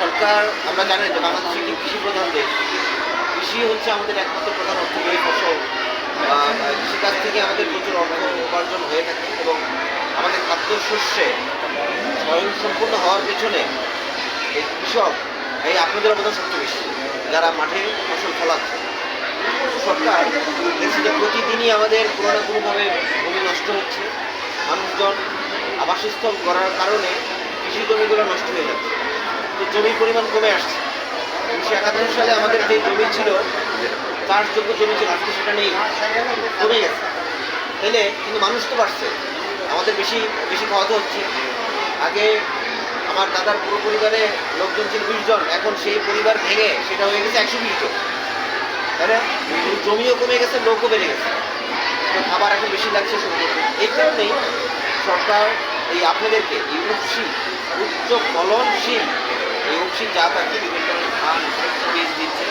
সরকার আমরা জানি যে বাংলাদেশ একটি কৃষি প্রধান দেশ। কৃষি হচ্ছে আমাদের একমাত্র প্রধান অর্থকরী ফসল। কৃষিকাজ থেকে আমাদের প্রচুর অর্থ উপার্জন হয়ে থাকে এবং আমাদের খাদ্যশস্যে স্বয়ংসম্পূর্ণ হওয়ার পেছনে এই কৃষক, এই আপনাদের অবদান সবচেয়ে বেশি, যারা মাঠে ফসল ফলাচ্ছে। সরকার দেখছি যে প্রতিদিনই আমাদের কোনো না কোনোভাবে ভূমি নষ্ট হচ্ছে, মানুষজন আবাসস্থল করার কারণে কৃষি জমিগুলো নষ্ট হয়ে যাচ্ছে, তো জমির পরিমাণ কমে আসছে। 1971 সালে আমাদের যে জমি ছিল, চাষযোগ্য জমি ছিল, আজকে সেটা নেই, কমে গেছে। তাইলে কিন্তু মানুষ তো বাড়ছে, আমাদের বেশি বেশি খাওয়াতে হচ্ছে। আগে আমার দাদার পুরো পরিবারে লোকজন ছিল 20 জন, এখন সেই পরিবার ভেঙে সেটা হয়ে গেছে 120 জন, তাই না? জমিও কমে গেছে, লোকও বেড়ে গেছে, তো খাবার এখন বেশি লাগছে সবজি। এই কারণেই সরকার এই আপনাদেরকে ইউরোপসি উচ্চ ফলনশীল এই উচ্ছি জাত আর কি বিভিন্ন ধরনের ধান বীজ দিচ্ছে,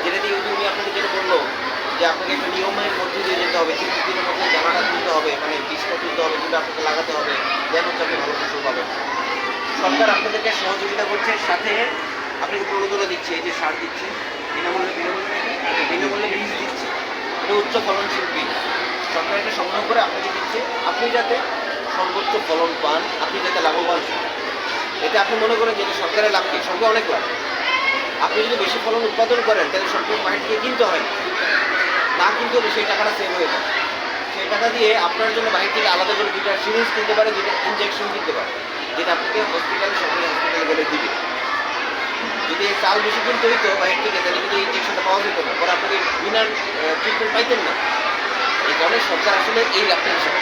যেটা দিয়ে উনি আপনাকে যেটা বললো যে আপনাকে একটা নিয়মের মধ্যে দিয়ে যেতে হবে, 30 দিনের মধ্যে জানাটা তুলতে হবে, মানে বীজটা তুলতে হবে, যেটা আপনাকে লাগাতে হবে, যেন হচ্ছে আপনি ভালো ফসল পাবেন। সরকার আপনাদেরকে সহযোগিতা করছে, সাথে আপনাকে প্রণোদনা দিচ্ছে, এই যে সার দিচ্ছে, বিনামূল্যে বিনামূল্যে বীজ দিচ্ছে, এটা উচ্চ ফলনশীল বীজ সরকার এটা সংগ্রহ করে আপনাকে দিচ্ছে, আপনি যাতে সর্বোচ্চ ফলন পান, আপনি যাতে লাভবান হন। এতে আপনি মনে করেন যে সরকারের লাভ কি? সরকার অনেক লাভ। আপনি যদি বেশি ফলন উৎপাদন করেন তাহলে সরকারের বাহির থেকে কিনতে হয় না, কিন্তু সেই টাকাটা সেভ হয়ে যায়। সেই টাকা দিয়ে আপনার জন্য বাহির থেকে আলাদা করে দুটা সিরিঞ্জ কিনতে পারে, দুটা ইনজেকশন কিনতে পারে, যেটা আপনাকে হসপিটালে, সরকারি হসপিটালে গেলে দিবে। যদি চাল বেশি কিনতে হইতো বাহির থেকে, তাহলে কিন্তু এই ইনজেকশনটা পাওয়া যেত না, পরে আপনাকে বিনা ট্রিটমেন্ট পাইতেন না। এই কারণে সরকার আসলে এই লাভটা হিসাবে